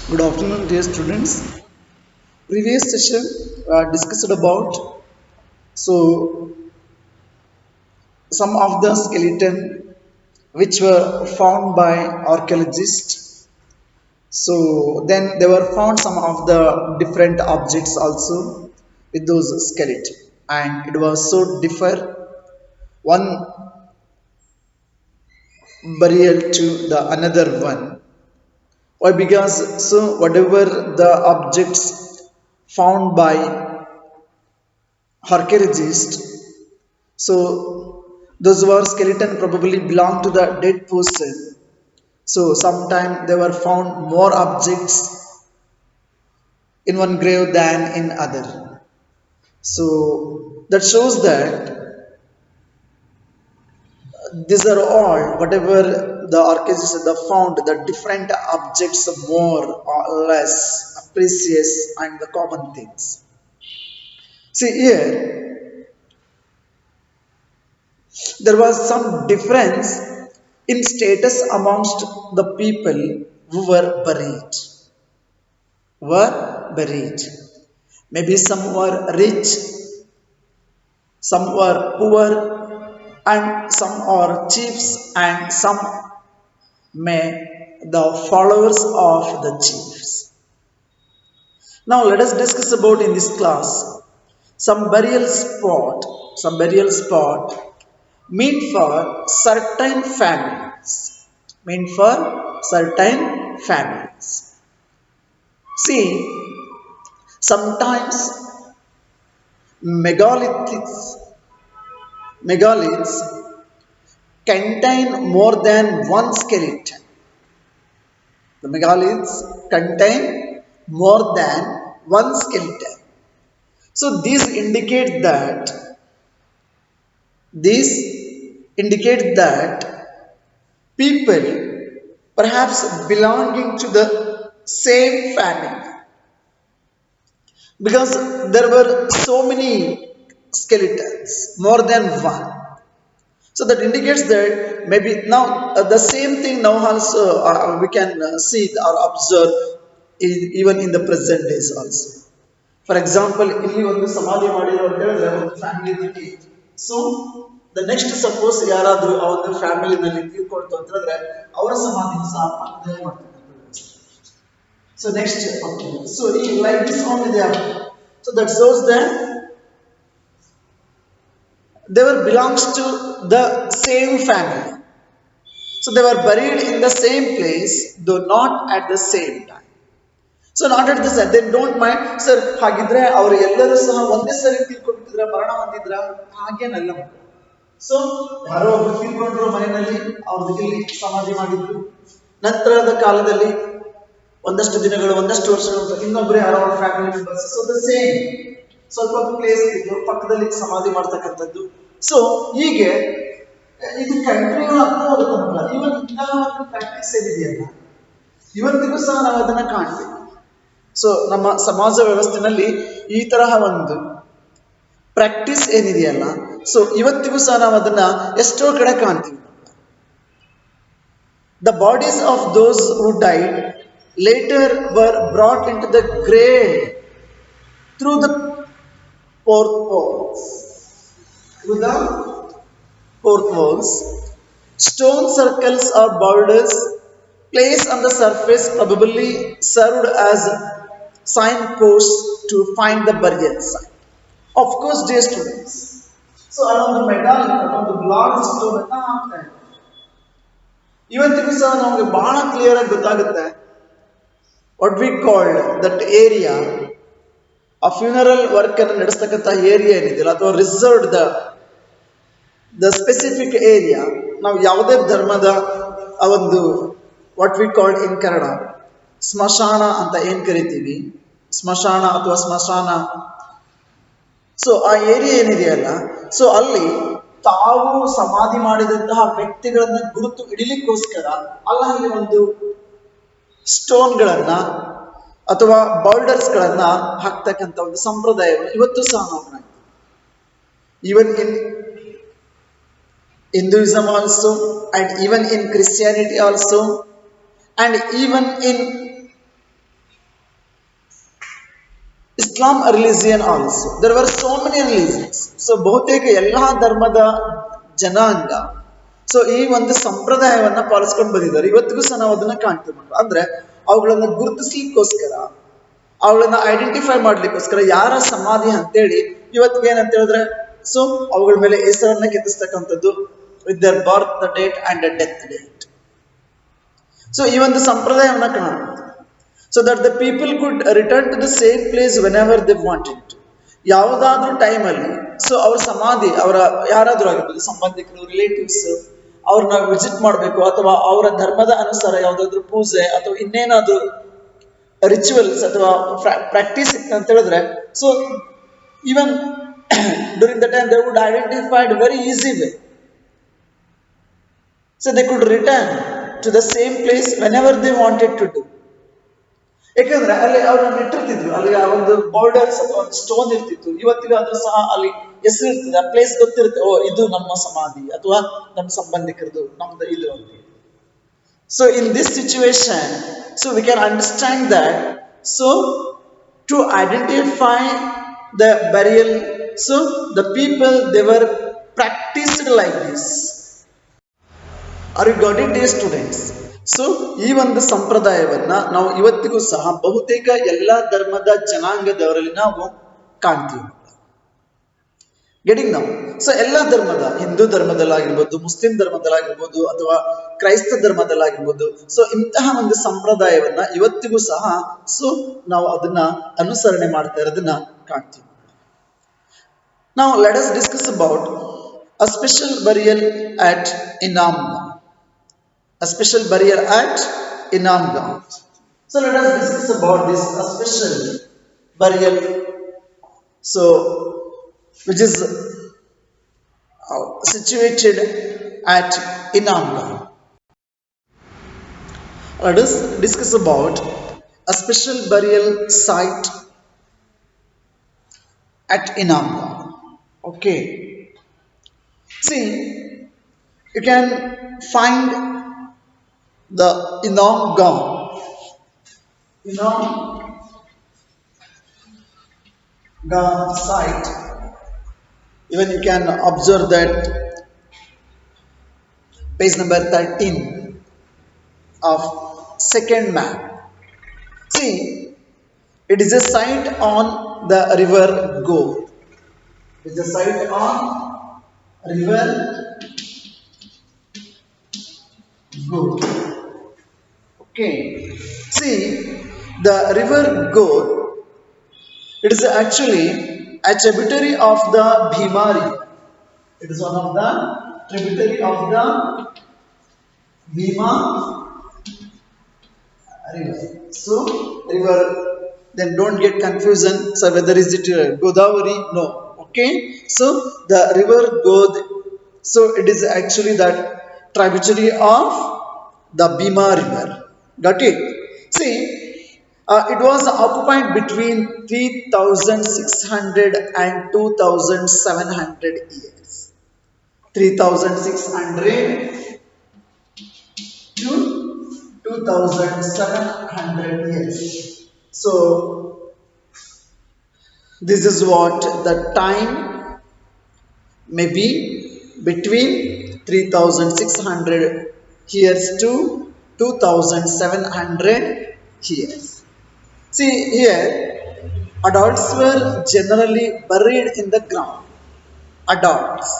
Good afternoon, dear students. Previous session discussed about some of the skeleton which were found by archaeologists. So then they were found some of the different objects also with those skeleton, and it was so differ one burial to the another one. Why? Because so whatever the objects found by archaeologists. So those who are skeleton probably belong to the dead person. So sometime they were found more objects in one grave than in other. So that shows that these are all whatever the archaeologists have found the different objects more or less precious and the common things. See here there was some difference in status amongst the people who were buried. Maybe some were rich, some were poor, and some are chiefs, and some may the followers of the chiefs. Now let us discuss about in this class some burial spot, some burial spot meant for certain families, meant for certain families. See, sometimes megaliths, megaliths contain more than one skeleton. The megaliths contain more than one skeleton. So these indicate that people perhaps belonging to the same family because there were so many skeletons, more than one. So that indicates that maybe now the same thing now also we can see or observe even in the present days also. For example, ಇಲ್ಲಿ ಒಂದು ಸಮಾಧಿ ಮಾಡಿರೋ ಅಂತ ಹೇಳಿದ್ರೆ ಒಂದು ಫ್ಯಾಮಿಲಿನಲ್ಲಿ so the next suppose ಯಾರಾದ್ರೂ ಆ ಒಂದು ಫ್ಯಾಮಿಲಿನಲ್ಲಿ ತೀರ್ಕೊಳ್ತು ಅಂತ ಹೇಳಿದ್ರೆ ಅವರ ಸಮಾಧಿ ಸಹ ಪಕ್ಕದಲ್ಲಿ ಮಾಡ್ತಾರೆ. So next, okay. So like this only they are. So that shows that they were belongs to the same family. So they were buried in the same place, though not at the same time. So not at the sir they don't mind sir ಹಾಗಿದ್ರೆ ಅವರು ಎಲ್ಲರೂ ಸಹ ಒಂದೇ ಸರಿ ತೀರ್ಕೊಂಡ್ಬಿಟ್ಟಿದ್ರ ಮರಣ ಹೊಂದಿದ್ರ ಹಾಗೇನಲ್ಲ. So ಯಾರೋ ಒಬ್ರು ತೀರ್ಕೊಂಡ್ರು ಮನೆಯಲ್ಲಿ ಅವ್ರದ್ದು ಇಲ್ಲಿ ಸಮಾಧಿ ಮಾಡಿದ್ರು, ನಂತರದ ಕಾಲದಲ್ಲಿ ಒಂದಷ್ಟು ದಿನಗಳು ಒಂದಷ್ಟು ವರ್ಷಗಳು ಇನ್ನೊಬ್ರು ಯಾರೋ ಅವ್ರ family members so the same ಸ್ವಲ್ಪ ಪ್ಲೇಸ್ ಇದ್ದು ಪಕ್ಕದಲ್ಲಿ ಸಮಾಧಿ ಮಾಡ್ತಕ್ಕಂಥದ್ದು. ಸೊ ಹೀಗೆ ಇದು ಕಂಟಿನ್ಯೂ ಆಗ್ತಾ ಹೋಗುತ್ತಲ್ಲ. ಇವನ್ ಇಂಥ ಒಂದು ಪ್ರಾಕ್ಟೀಸ್ ಏನಿದೆಯಲ್ಲ ಇವತ್ತಿಗೂ ಸಹ ನಾವು ಅದನ್ನ ಕಾಣ್ತೀವಿ. ಸೊ ನಮ್ಮ ಸಮಾಜ ವ್ಯವಸ್ಥೆನಲ್ಲಿ ಈ ತರಹ ಒಂದು ಪ್ರಾಕ್ಟೀಸ್ ಏನಿದೆಯಲ್ಲ ಸೊ ಇವತ್ತಿಗೂ ಸಹ ನಾವು ಅದನ್ನ ಎಷ್ಟೋ ಕಡೆ ಕಾಣ್ತೀವಿ. The bodies of those who died later were brought into the grave through the portholes. Through the portholes, stone circles or boulders placed on the surface probably served as signposts to find the burial site. Of course, dear students. So around the megalith, around the large stone ಅಂತ ಹಾಕ್ತಾ ಇದ್ದಾರೆ. ಇವತ್ತಿಗೂ ಸಹ ನಮಗೆ ಬಹಳ clear ಆಗಿ ಗೊತ್ತಾಗುತ್ತೆ what we called that area ಆ ಫ್ಯೂನರಲ್ ವರ್ಕ್ ಅನ್ನು ನಡೆಸ್ತಕ್ಕಂಥ ಏರಿಯಾ ಏನಿದೆಯಲ್ಲ ಅಥವಾ ರಿಸರ್ವ್ಡ್ ದ ಸ್ಪೆಸಿಫಿಕ್ ಏರಿಯಾ. ನಾವು ಯಾವುದೇ ಧರ್ಮದ ಆ ಒಂದು what we called in Kannada ಸ್ಮಶಾನ ಅಂತ ಏನ್ ಕರಿತೀವಿ, ಸ್ಮಶಾನ ಅಥವಾ ಸ್ಮಶಾನ. ಸೊ ಆ ಏರಿಯಾ ಏನಿದೆಯಲ್ಲ ಸೊ ಅಲ್ಲಿ ತಾವು ಸಮಾಧಿ ಮಾಡಿದಂತಹ ವ್ಯಕ್ತಿಗಳನ್ನ ಗುರುತು ಹಿಡಿಲಿಕ್ಕೋಸ್ಕರ ಅಲ್ಲಿ ಒಂದು ಸ್ಟೋನ್ಗಳನ್ನ ಅಥವಾ ಬೌಲ್ಡರ್ಸ್ ಗಳನ್ನ ಹಾಕ್ತಕ್ಕಂಥ ಒಂದು ಸಂಪ್ರದಾಯವನ್ನು ಇವತ್ತು ಸಹ ನಾವು ಕಾಣ್ತೀವಿ. Even in Hinduism also, and even in Christianity also, and even in Islam religion also. There were so many religions. So ಬಹುತೇಕ ಎಲ್ಲಾ ಧರ್ಮದ ಜನಾಂಗ ಸೊ ಈ ಒಂದು ಸಂಪ್ರದಾಯವನ್ನ ಪಾಲಿಸ್ಕೊಂಡು ಬಂದಿದ್ದಾರೆ. ಇವತ್ತಿಗೂ ಸಹ ನಾವು ಅದನ್ನ ಕಾಣ್ತೀವಿ. ಅಂದ್ರೆ ಅವುಗಳನ್ನ ಗುರುತಿಸ್ಲಿಕ್ಕೋಸ್ಕರ, ಅವುಗಳನ್ನ ಐಡೆಂಟಿಫೈ ಮಾಡ್ಲಿಕ್ಕೋಸ್ಕರ ಯಾರ ಸಮಾಧಿ ಅಂತೇಳಿ ಇವತ್ತಿಗೆ ಏನಂತ ಹೇಳಿದ್ರೆ ಸೊ ಅವುಗಳ ಮೇಲೆ ಹೆಸರನ್ನ ಕೆತ್ತಿಸ್ತಕ್ಕಂಥದ್ದು with their birth date and death date. So ಈ ಒಂದು ಸಂಪ್ರದಾಯವನ್ನ ಕಾಣ so that the people could return to the same place whenever they wanted to. ಯಾವುದಾದ್ರೂ ಟೈಮಲ್ಲಿ ಸೊ ಅವ್ರ ಸಮಾಧಿ ಅವರ ಯಾರಾದ್ರೂ ಆಗಿರ್ಬೋದು, ಸಂಬಂಧಿಕರು, ರಿಲೇಟಿವ್ಸ್ ಅವ್ರನ್ನ ವಿಸಿಟ್ ಮಾಡಬೇಕು ಅಥವಾ ಅವರ ಧರ್ಮದ ಅನುಸಾರ ಯಾವುದಾದ್ರೂ ಪೂಜೆ ಅಥವಾ ಇನ್ನೇನಾದ್ರೂ ರಿಚುವಲ್ಸ್ ಅಥವಾ ಪ್ರಾಕ್ಟೀಸ್ ಇತ್ತು ಅಂತ ಹೇಳಿದ್ರೆ so even during the time they would identified very easy way. So they could return to the same place whenever they wanted to do. ಯಾಕಂದ್ರೆ ಅಲ್ಲಿ ಅವ್ರನ್ನ ಇಟ್ಟಿರ್ತಿದ್ರು, ಅಲ್ಲಿ ಆ ಒಂದು ಬಾರ್ಡರ್ಸ್ ಅಥವಾ ಒಂದು ಸ್ಟೋನ್ ಇರ್ತಿತ್ತು. ಇವತ್ತಿಗೂ ಆದ್ರೂ ಸಹ ಅಲ್ಲಿ ಹೆಸರು ಇರ್ತದೆ, ಆ ಪ್ಲೇಸ್ ಗೊತ್ತಿರುತ್ತೆ, ಓ ಇದು ನಮ್ಮ ಸಮಾಧಿ ಅಥವಾ ನಮ್ಮ ಸಂಬಂಧಿಕರದು, ನಮ್ದು ಇದು ಅಂತ. So in this situation so we can understand that so to identify the burial so the people they were practised like this. Are you got it dear students? So ಈ ಒಂದು ಸಂಪ್ರದಾಯವನ್ನ ನಾವು ಇವತ್ತಿಗೂ ಸಹ ಬಹುತೇಕ ಎಲ್ಲಾ ಧರ್ಮದ ಜನಾಂಗದವರಲ್ಲಿ ನಾವು ಕಾಣ್ತೀವಿ. ಗೆಟಿಂಗ್ ನಾವು ಸೊ ಎಲ್ಲಾ ಧರ್ಮದ, ಹಿಂದೂ ಧರ್ಮದಲ್ಲಾಗಿರ್ಬೋದು, ಮುಸ್ಲಿಂ ಧರ್ಮದಲ್ಲಾಗಿರ್ಬೋದು ಅಥವಾ ಕ್ರೈಸ್ತ ಧರ್ಮದಲ್ಲಾಗಿರ್ಬೋದು, ಸೊ ಇಂತಹ ಒಂದು ಸಂಪ್ರದಾಯವನ್ನ ಇವತ್ತಿಗೂ ಸಹ ಸೊ ನಾವು ಅದನ್ನ ಅನುಸರಣೆ ಮಾಡ್ತಾ ಇರೋದನ್ನ ಕಾಣ್ತೀವಿ. ನಾವು let us discuss about a special burial at Inamgaon. A special burial at Inamganj. So let us discuss about this a special burial. So which is situated at Inamganj. Let us discuss about a special burial site at Inamganj. Okay. See, you can find the Inamganj site. Even you can observe that page number 13 of second map. See, it is a site on the river Go. It is a site on river Go. Okay, see the river Go, it is actually a tributary of the Bhima river. It is one of the tributary of the Bhima river. So river, then don't get confusion. So whether is it Godavari? No. Okay, so the river God, so it is actually that tributary of the Bhima river. Got it? See, it was occupied between 3,600 and 2,700 years. 3,600 to 2,700 years. So, this is what the time may be between 3,600 years to 2,700 years. See here, adults were generally buried in the ground. Adults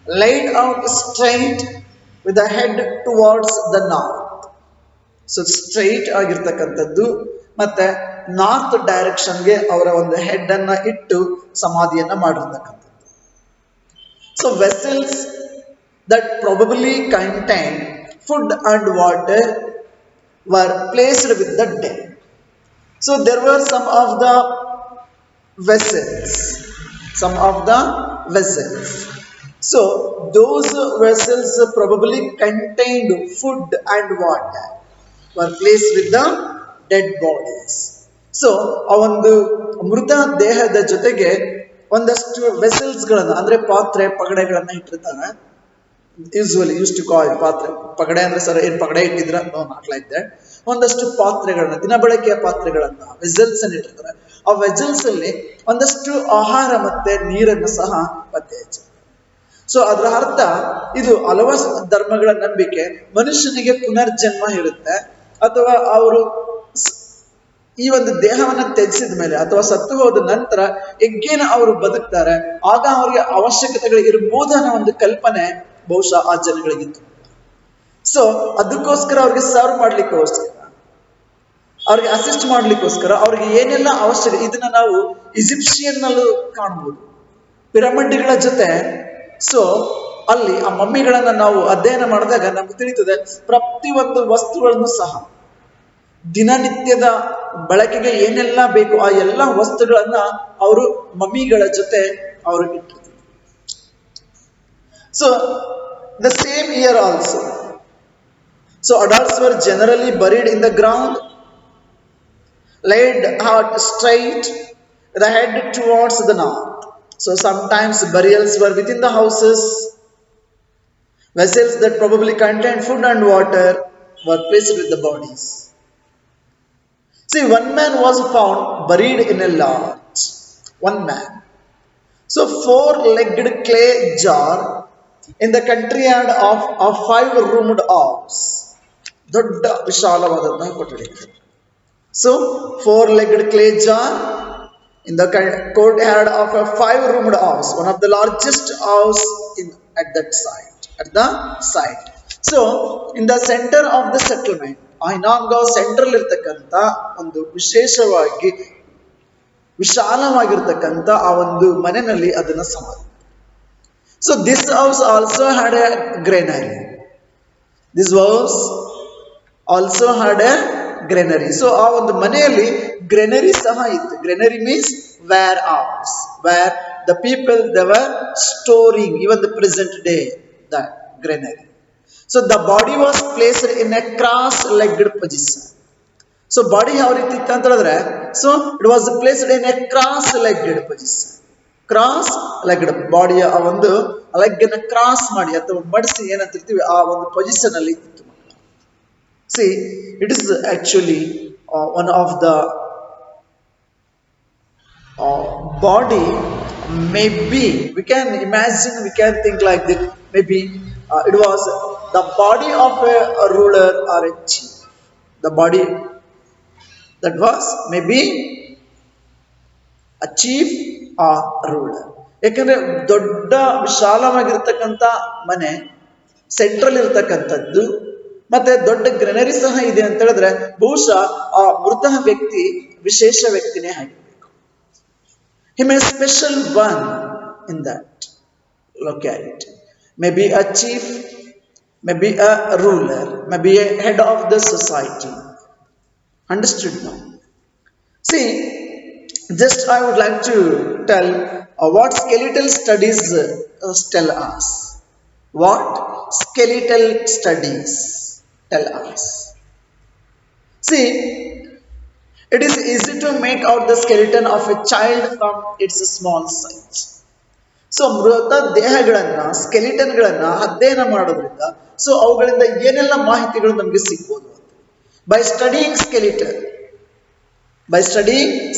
laid out straight with the head towards the north. So straight ಆಗಿರ್ತಕ್ಕಂಥದ್ದು ಮತ್ತೆ north ಡೈರೆಕ್ಷನ್ಗೆ ಅವರ ಒಂದು head ಅನ್ನ ಇಟ್ಟು ಸಮಾಧಿಯನ್ನ ಮಾಡಿರ್ತಕ್ಕಂಥದ್ದು. So vessels that probably contained food and water were placed with the dead. So there were some of the vessels. So those vessels probably contained food and water were placed with the dead bodies. So ಆ ಒಂದು ಮೃತ ದೇಹದ ಜೊತೆಗೆ ಒಂದಷ್ಟು ವೆಸಲ್ಸ್ಗಳನ್ನ ಅಂದ್ರೆ ಪಾತ್ರೆ ಪಗಡೆಗಳನ್ನ ಇಟ್ಟಿರ್ತಾರೆ. Usually use to ಕಾಲ್ ಪಾತ್ರೆ ಪಗಡೆ ಅಂದ್ರೆ ಸರ್ ಏನ್ ಪಗಡೆ ಇಟ್ಟಿದ್ರ ನೋ ನಾಟ್ ಲೈಕ್ ದಟ್. ಒಂದಷ್ಟು ಪಾತ್ರೆಗಳನ್ನ, ದಿನಬಳಕೆಯ ಪಾತ್ರೆಗಳನ್ನ ವೆಸಲ್ಸ್ ಅನ್ನ ಇಟ್ಟಿರ್ತಾರೆ. ಆ ವೆಜಲ್ಸ್ ಅಲ್ಲಿ ಒಂದಷ್ಟು ಆಹಾರ ಮತ್ತೆ ನೀರನ್ನು ಸಹ ಪತ್ತೆ ಹಚ್ಚುತ್ತೆ. ಸೊ ಅದರ ಅರ್ಥ ಇದು ಹಲವಾರು ಧರ್ಮಗಳ ನಂಬಿಕೆ ಮನುಷ್ಯನಿಗೆ ಪುನರ್ಜನ್ಮ ಇರುತ್ತೆ, ಅಥವಾ ಅವರು ಈ ಒಂದು ದೇಹವನ್ನ ತ್ಯಜಿಸಿದ ಮೇಲೆ ಅಥವಾ ಸತ್ತು ಹೋದ ನಂತರ ಯಜ್ಞೇನ ಅವರು ಬದುಕ್ತಾರೆ, ಆಗ ಅವರಿಗೆ ಅವಶ್ಯಕತೆಗಳು ಇರಬಹುದು ಅನ್ನೋ ಒಂದು ಕಲ್ಪನೆ ಬಹುಶಃ ಆ ಜನಗಳಿಗಿತ್ತು. ಸೊ ಅದಕ್ಕೋಸ್ಕರ ಅವ್ರಿಗೆ ಸರ್ವ್ ಮಾಡ್ಲಿಕ್ಕೋಸ್ಕರ, ಅವ್ರಿಗೆ ಅಸಿಸ್ಟ್ ಮಾಡ್ಲಿಕ್ಕೋಸ್ಕರ ಅವ್ರಿಗೆ ಏನೆಲ್ಲ ಅವಶ್ಯಕ, ಇದನ್ನ ನಾವು ಈಜಿಪ್ಷಿಯನ್ ನಲ್ಲೂ ಕಾಣ್ಬೋದು, ಪಿರಮಿಡ್ಗಳ ಜೊತೆ. ಸೊ ಅಲ್ಲಿ ಆ ಮಮ್ಮಿಗಳನ್ನ ನಾವು ಅಧ್ಯಯನ ಮಾಡಿದಾಗ ನಮ್ಗೆ ತಿಳಿತದೆ ಪ್ರತಿಯೊಂದು ವಸ್ತುಗಳನ್ನು ಸಹ ದಿನನಿತ್ಯದ ಬಳಕೆಗೆ ಏನೆಲ್ಲ ಬೇಕು ಆ ಎಲ್ಲ ವಸ್ತುಗಳನ್ನ ಅವರು ಮಮ್ಮಿಗಳ ಜೊತೆ ಅವರು ಇಟ್ಟಿದ್ರು. So the same year also, so adults were generally buried in the ground, laid out straight, the head towards the north. So sometimes burials were within the houses. Vessels that probably contained food and water were placed with the bodies. See, one man was found buried in a lodge. One man. So four-legged clay jar in the country yard of a five-roomed house. ದೊಡ್ಡ ವಿಶಾಲವಾದಂತಹ ಕೊಠಡಿ. So four-legged clay jar in the courtyard of a five-roomed house, one of the largest house at that site. So in the center of the settlement, ಆ ಇನಾಮ್ಗಾಂವ್ central ಇರ್ತಕ್ಕಂಥ ಒಂದು ವಿಶೇಷವಾಗಿ ವಿಶಾಲವಾಗಿರ್ತಕ್ಕಂಥ ಆ ಒಂದು ಮನೆಯಲ್ಲಿ ಅದನ್ನ ಸಮಾಧಿ. So this house also had a granary. This house also had a granary. So ಆ ಒಂದು ಮನೆಯಲ್ಲಿ ಗ್ರೇನರಿ ಸಹ ಇತ್ತು. Granary means warehouse, where the people they were storing even the present day the granary. So the body was placed in a cross legged position. So body ಯಾವ ರೀತಿ ಇತ್ತು ಅಂತ ಹೇಳಿದ್ರೆ, so it was placed in a cross legged position. Cross legged ಬಾಡಿಯ ಆ ಒಂದು leg ಅನ್ನ cross ಮಾಡಿ ಅಥವಾ ಮಡಿಸಿ ಏನಂತಿರ್ತೀವಿ ಆ ಒಂದು ಪೊಸಿಷನ್ ಅಲ್ಲಿ ಇತ್ತು. See, it is actually one of the body. Maybe we can imagine, we can think like that. Maybe it was the body of a ruler or a chief. The body that was maybe a chief or ruler. ಯಾಕಂದ್ರೆ ದೊಡ್ಡ ವಿಶಾಲವಾಗಿರ್ತಕ್ಕಂಥ ಮನೆ, central ಇರ್ತಕ್ಕಂಥದ್ದು, ಮತ್ತೆ ದೊಡ್ಡ ಗ್ರೆನರಿ ಸಹ ಇದೆ ಅಂತ ಹೇಳಿದ್ರೆ ಬಹುಶಃ ಆ ಮೃತ ವ್ಯಕ್ತಿ ವಿಶೇಷ ವ್ಯಕ್ತಿನೇ ಆಗಿರ್ಬೇಕು. He may be special one in that locality. Maybe a chief, maybe a ruler, maybe a head of the society. Understood now? See, just I would like to tell what skeletal studies tell us. What skeletal studies tell us? See, it is easy to make out the skeleton of a child from its small size. So ಮೃತ ದೇಹಗಳನ್ನ, ಸ್ಕೆಲಿಟನ್ಗಳನ್ನ ಅಧ್ಯಯನ ಮಾಡೋದ್ರಿಂದ so ಅವುಗಳಿಂದ ಏನೆಲ್ಲ ಮಾಹಿತಿಗಳು ನಮಗೆ ಸಿಗ್ಬೋದು by studying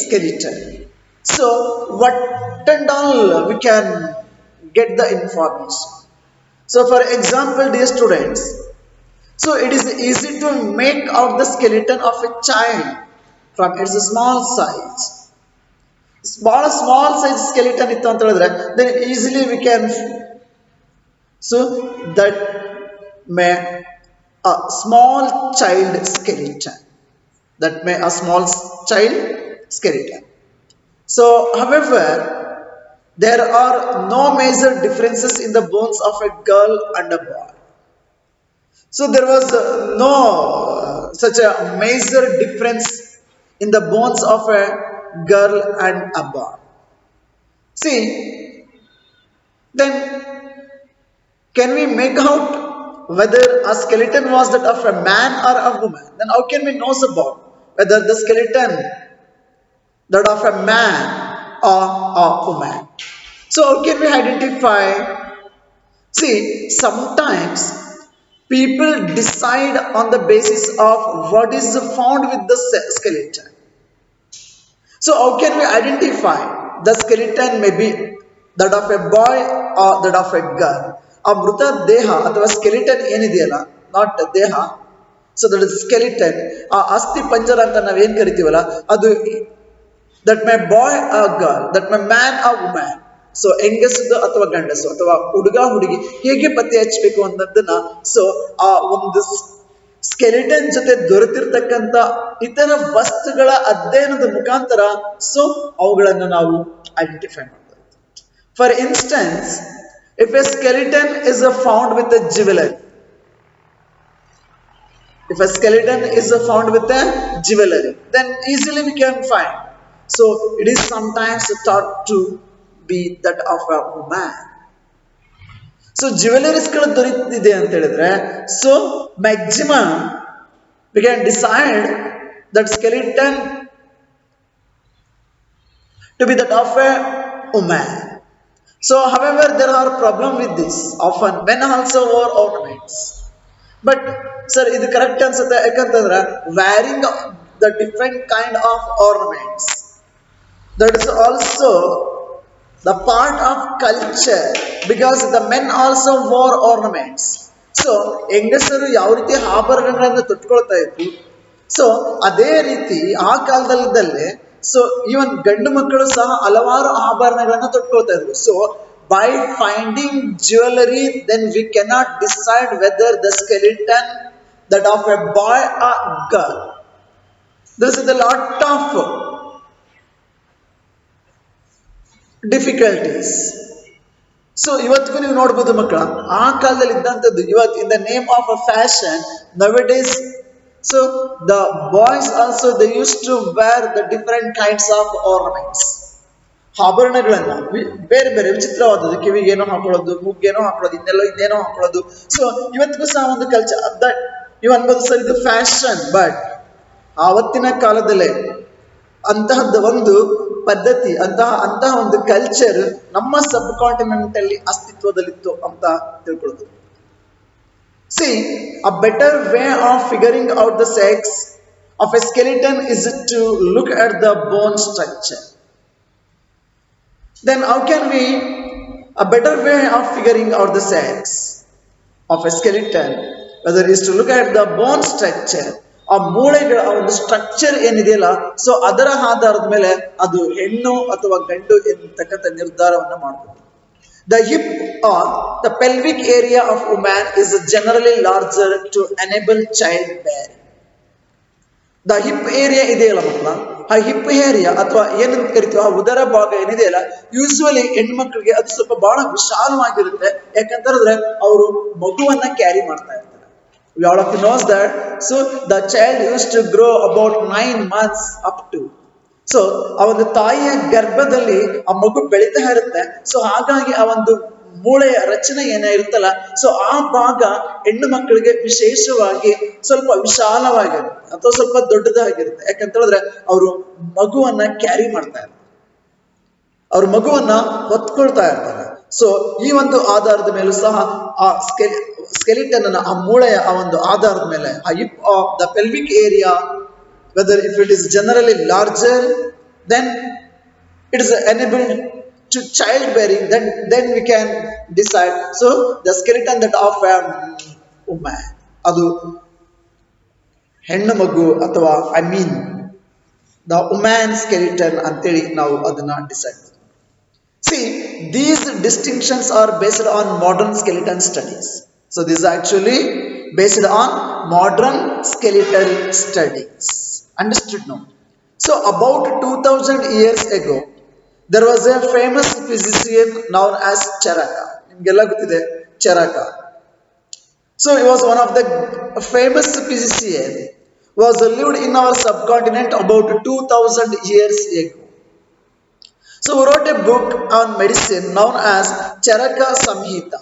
skeleton. So what and all we can get the information. So for example, dear students, so it is easy to make out the skeleton of a child from its small size. Small size skeleton ittu anta ಹೇಳಿದ್ರೆ then easily we can, so that may a small child skeleton, So however, there are no major differences in the bones of a girl and a boy. So there was no such a major difference in the bones of a girl and a boy. See, then can we make out whether a skeleton was that of a man or a woman? Then how can we know about whether the skeleton that of a man or a woman? So how can we identify? See, sometimes people decide on the basis of what is found with the skeleton. So how can we identify the skeleton may be that of a boy or that of a girl? ಆ ಮೃತ ದೇಹ ಅಥವಾ skeleton ಏನಿದೆಯಲ್ಲ, not ದೇಹ, so that is skeleton, ಆ ಅಸ್ಥಿ ಪಂಜರ ಅಂತ ನಾವೇನ್ ಕರಿತೀವಲ್ಲ, ಅದು ದಟ್ ಮೈ ಬಾಯ್ ಆ ಗರ್ಲ್, ದಟ್ ಮೈ ಮ್ಯಾನ್ ಆ ವುಮ್ಯಾನ್. ಸೊ ಹೆಂಗಸದು ಅಥವಾ ಗಂಡಸು ಅಥವಾ ಹುಡುಗ ಹುಡುಗಿ ಹೇಗೆ ಪತ್ತೆ ಹಚ್ಚಬೇಕು ಅನ್ನೋದನ್ನ, ಸೊ ಆ ಒಂದು ಸ್ಕೆಲಿಟನ್ ಜೊತೆ ದೊರೆತಿರ್ತಕ್ಕಂಥ ಇತರ ವಸ್ತುಗಳ ಅಧ್ಯಯನದ ಮುಖಾಂತರ ಸೊ ಅವುಗಳನ್ನು ನಾವು ಐಡೆಂಟಿಫೈ ಮಾಡ್ತೀವಿ. For instance, if a skeleton is found with a jewelry, if a skeleton is found with a jewelry, then easily we can find. So it is sometimes thought to be that of a woman. So ಜ್ಯುವೆಲರೀಸ್ಗಳು ದೊರೆತಿದೆ ಅಂತ ಹೇಳಿದ್ರೆ, so maximum we can decide that skeleton to be that of a woman. So however there are problem with this, often men also wear ornaments. But sir, ಇದು correct ಅನ್ಸುತ್ತೆ, ಯಾಕಂತಂದ್ರೆ wearing the different kind of ornaments, that is also the part of culture, because the men also wore ornaments. So ಹೆಂಗಸರು ಯಾವ ರೀತಿ ಆಭರಣಗಳನ್ನು ತೊಟ್ಕೊಳ್ತಾ ಇದ್ರು, so ಅದೇ ರೀತಿ ಆ ಕಾಲದಲ್ಲೇ ಸೊ ಈವನ್ ಗಂಡು ಮಕ್ಕಳು ಸಹ ಹಲವಾರು ಆಭರಣಗಳನ್ನು ತೊಟ್ಕೊಳ್ತಾ ಇದ್ರು. So by finding jewellery then we cannot decide whether the skeleton that of a boy or girl. This is the lot of difficulties. So ಇವತ್ತಿಗೂ ನೀವು ನೋಡ್ಬೋದು ಮಕ್ಕಳ, ಆ ಕಾಲದಲ್ಲಿ ಇದ್ದಂಥದ್ದು ಇವತ್ತು in the name of a fashion nowadays, so the boys also they use to wear the different kinds of ornaments, ಆಭರಣಗಳನ್ನ ಬೇರೆ ಬೇರೆ ವಿಚಿತ್ರವಾದದ್ದು, ಕಿವಿಗೇನೋ ಹಾಕೊಳ್ಳೋದು, ಮೂಗೇನೋ ಹಾಕೊಳ್ಳೋದು, ಇನ್ನೇನೋ ಹಾಕೊಳ್ಳೋದು. ಸೊ ಇವತ್ತಿಗೂ ಸಹ ಒಂದು ಕಲ್ಚರ್ ದಟ್ ನೀವು ಅನ್ಬೋದು ಸರ್ ಇದು ಫ್ಯಾಷನ್, ಬಟ್ ಆವತ್ತಿನ ಕಾಲದಲ್ಲೇ ಅಂತಹದ್ದು ಒಂದು ಪದ್ಧತಿ, ಅಂತಹ ಒಂದು ಕಲ್ಚರ್ ನಮ್ಮ ಸಬ್ ಕಾಂಟಿನೆಂಟ್ ಅಲ್ಲಿ ಅಸ್ತಿತ್ವದಲ್ಲಿತ್ತು ಅಂತ ತಿಳ್ಕೊಳ್ಬೋದು. See, a better way of figuring out the sex of a skeleton is to look at the bone structure. Then how can we, a better way of figuring out the sex of a skeleton, whether it is to look at the bone structure, ಆ ಮೂಳೆಗಳ ಒಂದು structure ಏನಿದೆಯಲ್ಲ, so ಅದರ ಆಧಾರದ ಮೇಲೆ ಅದು ಹೆಣ್ಣು ಅಥವಾ ಗಂಡು ಎಂತಕ್ಕಂಥ ನಿರ್ಧಾರವನ್ನ ಮಾಡಬಹುದು. The hip or the pelvic area of woman is generally larger to enable child bearing. The hip area ಇದೆಯಲ್ಲ ಮಕ್ಕಳ, ಆ ಹಿಪ್ ಏರಿಯಾ ಅಥವಾ ಏನಂತ ಕರಿತೀವಿ ಆ ಉದರ ಭಾಗ ಏನಿದೆಯಲ್ಲ, ಯೂಶುವಲಿ ಹೆಣ್ಮಕ್ಳಿಗೆ ಅದು ಸ್ವಲ್ಪ ಬಹಳ ವಿಶಾಲವಾಗಿರುತ್ತೆ. ಯಾಕಂತಂದ್ರೆ ಅವರು ಮಗುವನ್ನ ಕ್ಯಾರಿ ಮಾಡ್ತಾ ಇರ್ತಾರೆ. All of you knows that. So the child used to grow about 9 months up to. So ಆ ಒಂದು ತಾಯಿಯ ಗರ್ಭದಲ್ಲಿ ಆ ಮಗು ಬೆಳೀತಾ ಇರುತ್ತೆ. ಸೊ ಹಾಗಾಗಿ ಆ ಒಂದು ಮೂಳೆಯ ರಚನೆ ಏನೇ ಇರುತ್ತಲ್ಲ, ಸೊ ಆ ಭಾಗ ಹೆಣ್ಣು ಮಕ್ಕಳಿಗೆ ವಿಶೇಷವಾಗಿ ಸ್ವಲ್ಪ ವಿಶಾಲವಾಗಿರುತ್ತೆ ಅಥವಾ ಸ್ವಲ್ಪ ದೊಡ್ಡದಾಗಿರುತ್ತೆ. ಯಾಕಂತ ಹೇಳಿದ್ರೆ ಅವರು ಮಗುವನ್ನ ಕ್ಯಾರಿ ಮಾಡ್ತಾ ಇರ್ತಾರೆ, ಅವ್ರ ಮಗುವನ್ನ ಹೊತ್ಕೊಳ್ತಾ ಇರ್ತಾರೆ. ಸೊ ಈ ಒಂದು ಆಧಾರದ ಮೇಲೂ ಸಹ ಆ ಸ್ಕೆಲಿಟನ್ ಅನ್ನ, ಆ ಮೂಳೆಯ ಆ ಒಂದು ಆಧಾರದ ಮೇಲೆ, ಆ hip of the pelvic area, weather if it is generally larger then it is enabled to childbearing, then we can decide. So the skeleton that of a woman, adu ಹೆಣ್ಣು ಮಗು ಅಥವಾ I mean the woman skeleton ಅಂತೇಳಿ ನಾವು ಅದನ್ನ decide. See, these distinctions are based on modern skeleton studies. So this is actually based on modern skeletal studies. Understood now? So about 2000 years ago, there was a famous physician known as Charaka. ನಿಮಗೆಲ್ಲ ಗೊತ್ತಿದೆ Charaka. So he was one of the famous physician, was lived in our subcontinent about 2000 years ago. So he wrote a book on medicine known as Charaka Samhita.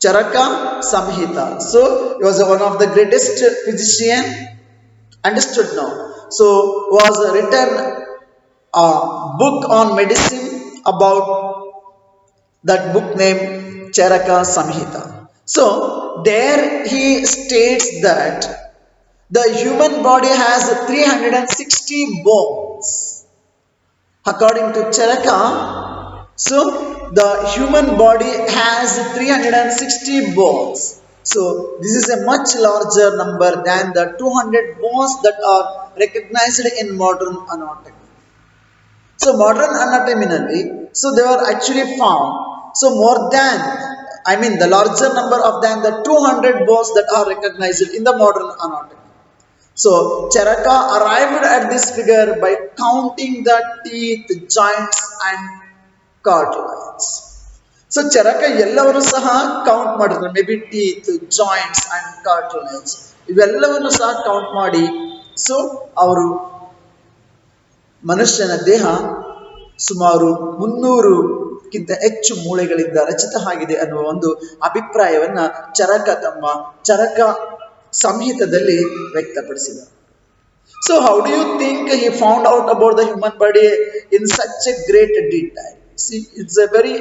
Charaka Samhita. So he was one of the greatest physician. Understood now? So was written a book on medicine about that book named Charaka Samhita. So there he states that the human body has 360 bones. According to Charaka, so the human body has 360 bones. So this is a much larger number than the 200 bones that are recognized in modern anatomy. So modern anatomically, so they were actually found. So more than, I mean the larger number of than the 200 bones that are recognized in the modern anatomy. So Charaka arrived at this figure by counting the teeth, joints and cartilage. So Charaka ಎಲ್ಲವನ್ನು ಸಹ count ಮಾಡಿದ್ರು may be teeth joints and cartilage ಇವೆಲ್ಲವನ್ನು ಸಹ count ಮಾಡಿ so ಅವರು ಮನುಷ್ಯನ ದೇಹ ಸುಮಾರು 300ಕ್ಕಿಂತ ಹೆಚ್ಚು ಮೂಳೆಗಳಿಂದ ರಚಿತ ಆಗಿದೆ ಅನ್ನುವ ಒಂದು ಅಭಿಪ್ರಾಯವನ್ನ ಚರಕ ತಮ್ಮ ಚರಕ ಸಂಹಿತದಲ್ಲಿ ವ್ಯಕ್ತಪಡಿಸಿದರು. So how do you think he found out about the human body in such a great detail? See, it's a very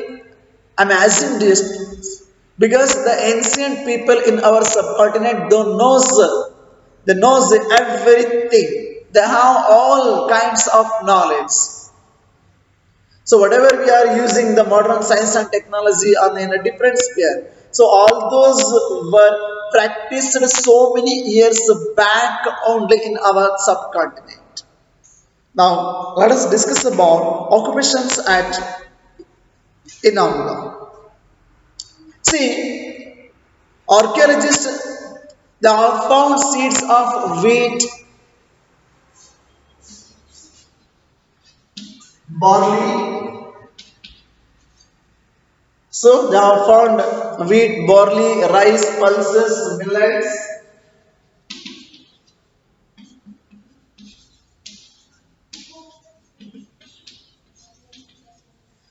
amazing distance because the ancient people in our subcontinent they knows everything. They have all kinds of knowledge. So whatever we are using the modern science and technology are in a different sphere. So all those were practiced so many years back only in our subcontinent. Now let us discuss about occupations at Inamla. See, archaeologists they have found seeds of wheat, barley. So they have found wheat, barley, rice, pulses, millets.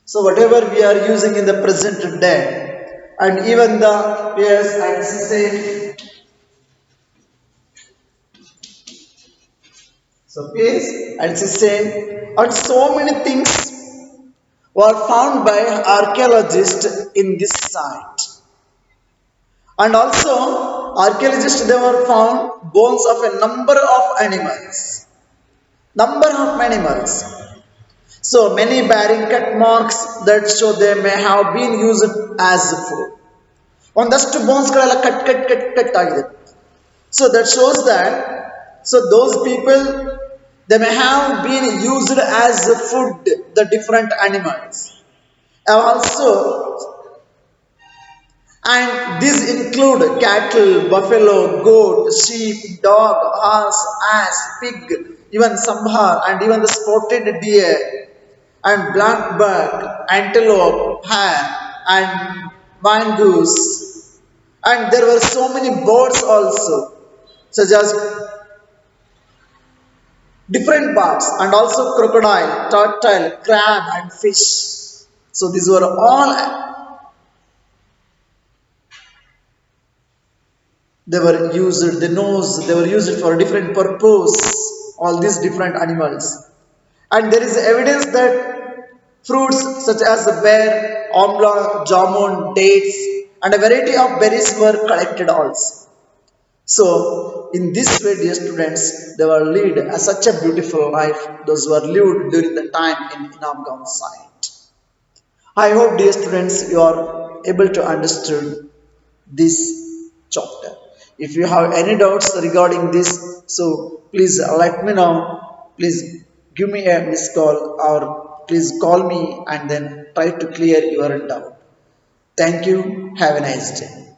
So whatever we are using in the present day, and even the pears and sesame. So pears and sesame, and so many things were found by archaeologists in this site. And also archaeologists they were found bones of a number of animals. Number of animals. So many bearing cut marks that show they may have been used as food. ಒಂದಷ್ಟು ಬೋನ್ಸ್ಗಳೆಲ್ಲ cut ಆಗಿದೆ. So that shows that so those people they may have been used as food the different animals. And also and these include cattle, buffalo, goat, sheep, dog, horse, ass, pig, even sambar and even the spotted deer and black buck, antelope, hare and mongoose. And there were so many birds also, such as different birds and also crocodile, turtle, crab and fish. So these were all they were used, the nose, they were used for different purpose, all these different animals. And there is evidence that fruits such as the pear, amla, jamun, dates, and a variety of berries were collected also. So, in this way, dear students, they were lead a, such a beautiful life. Those were lived during the time in Inamgaon site. I hope, dear students, you are able to understand this chapter. If you have any doubts regarding this, so please let me know. Please give me a missed call or please call me and then try to clear your doubt. Thank you. Have a nice day.